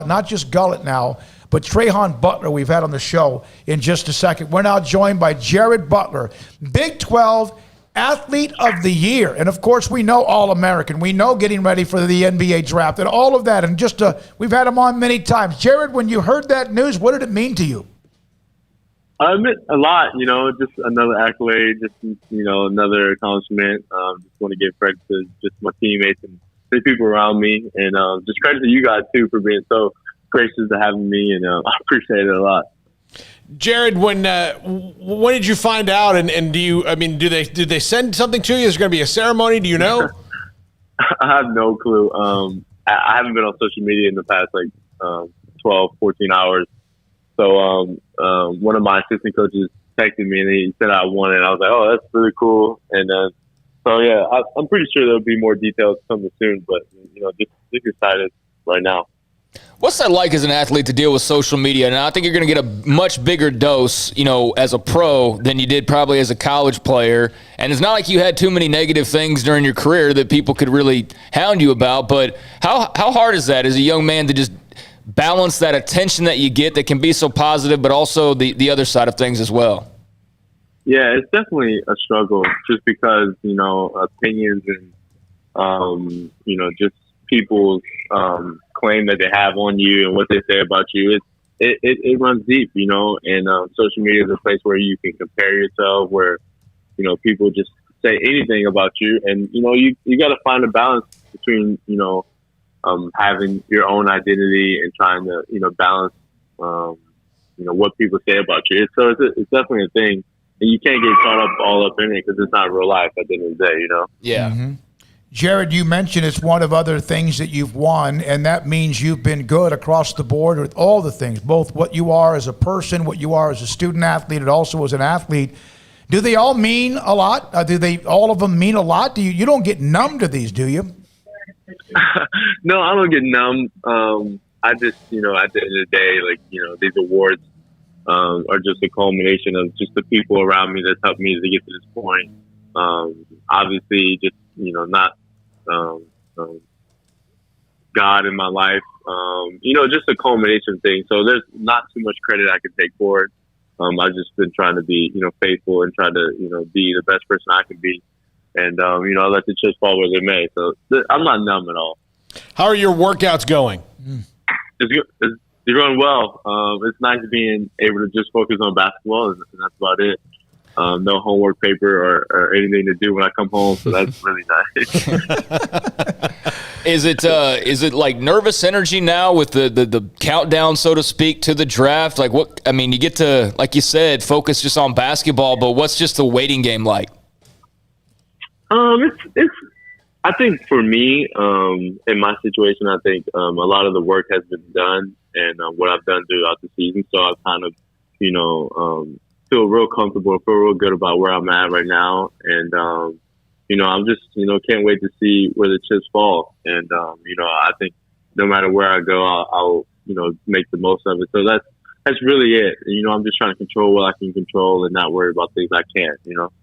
not just Gullett now, but Trayvon Butler we've had on the show in just a second. We're now joined by Jared Butler, Big 12 Athlete of the Year. And, of course, we know All-American. We know getting ready for the NBA draft and all of that. And just we've had him on many times. Jared, when you heard that news, what did it mean to you? It meant a lot, just another accolade, just, another accomplishment. Just want to give credit to just my teammates and the people around me. And just credit to you guys, too, for being so gracious to having me. And I appreciate it a lot. Jared, when did you find out? And did they send something to you? Is there going to be a ceremony? Do you know? I have no clue. I haven't been on social media in the past 12, 14 hours. So one of my assistant coaches texted me and he said I won it. I was like, oh, that's really cool. And I'm pretty sure there'll be more details coming soon. But just excited right now. What's that like as an athlete to deal with social media? And I think you're going to get a much bigger dose, as a pro than you did probably as a college player. And it's not like you had too many negative things during your career that people could really hound you about. But how hard is that as a young man to just balance that attention that you get that can be so positive, but also the other side of things as well? Yeah, it's definitely a struggle just because, opinions and, just people's claim that they have on you and what they say about you, it runs deep, and social media is a place where you can compare yourself, where, people just say anything about you. And, you got to find a balance between, having your own identity and trying to, balance, what people say about you. So it's definitely a thing. And you can't get caught up all up in it because it's not real life at the end of the day, Yeah. Mm-hmm. Jared, you mentioned it's one of other things that you've won, and that means you've been good across the board with all the things, both what you are as a person, what you are as a student athlete, and also as an athlete. Do they all mean a lot? All of them mean a lot? You don't get numb to these, do you? No, I don't get numb. I just, at the end of the day, these awards are just a culmination of just the people around me that's helped me to get to this point. Obviously, just, not God in my life, just a culmination of things. So there's not too much credit I can take for it. I've just been trying to be, faithful and try to, be the best person I can be. And, I let the chips fall where they may. So I'm not numb at all. How are your workouts going? It's going well. It's nice being able to just focus on basketball, and that's about it. No homework paper or anything to do when I come home, so that's really nice. Is it like nervous energy now with the countdown, so to speak, to the draft? Like you get to, like you said, focus just on basketball, but what's just the waiting game like? I think for me, in my situation, I think a lot of the work has been done and what I've done throughout the season. So I've kind of, feel real comfortable, feel real good about where I'm at right now. And, I'm just, can't wait to see where the chips fall. And, I think no matter where I go, I'll make the most of it. So that's really it. I'm just trying to control what I can control and not worry about things I can't,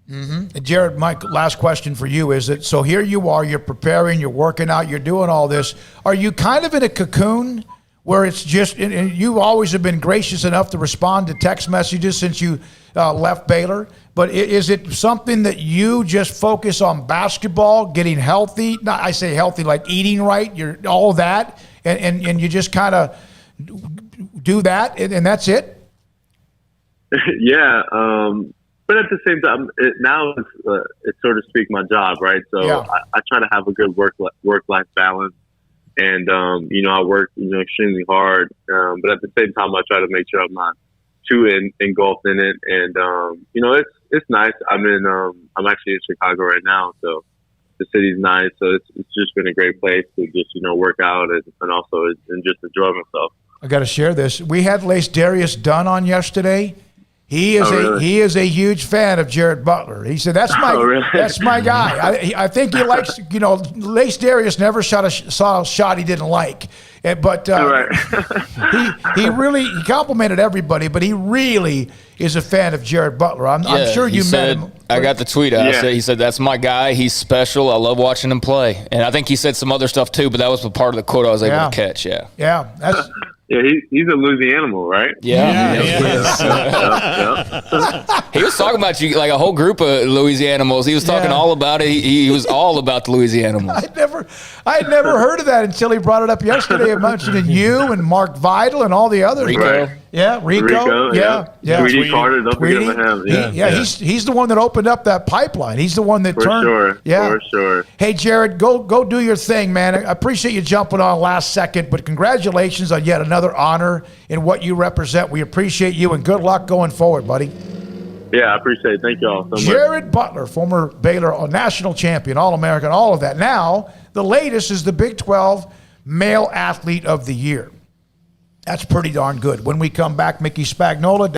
Mm-hmm. Jared, my last question for you is that, so here you are, you're preparing, you're working out, you're doing all this. Are you kind of in a cocoon where it's just, and you always have been gracious enough to respond to text messages since you left Baylor, but is it something that you just focus on basketball, getting healthy? Not, I say healthy, like eating right, you're all of that, and you just kind of do that, and that's it? Yeah, but at the same time, now it's so to speak my job, right? So yeah. I try to have a good work-life balance. And, I work, extremely hard. But at the same time, I try to make sure I'm not too engulfed in it. And, it's nice. I'm actually in Chicago right now. So the city's nice. So it's just been a great place to just, work out and also and just enjoy myself. I got to share this. We had Lace Darius Dunn on yesterday. He is a huge fan of Jared Butler. He said, that's my guy. I think he likes, Lace Darius never saw a shot he didn't like. But he complimented everybody, but he really is a fan of Jared Butler. I'm sure you met him. I got the tweet out. Yeah. He said, that's my guy. He's special. I love watching him play. And I think he said some other stuff too, but that was a part of the quote I was able to catch. Yeah. Yeah. Yeah, he's a Louisiana animal, right? Yeah. Yep. He was talking about you like a whole group of Louisiana animals. He was talking all about it. He was all about the Louisiana animals. I had never heard of that until he brought it up yesterday. He mentioned you and Mark Vidal and all the others. Rico. Right. Yeah, Rico. Yeah. Tweety Carter, don't forget about him. He's the one that opened up that pipeline. He's the one that turned. For sure. Hey, Jared, go do your thing, man. I appreciate you jumping on last second, but congratulations on yet another honor in what you represent. We appreciate you, and good luck going forward, buddy. Yeah, I appreciate it. Thank you all so much. Jared Butler, former Baylor national champion, All-American, all of that. Now, the latest is the Big 12 Male Athlete of the Year. That's pretty darn good. When we come back, Mickey Spagnola,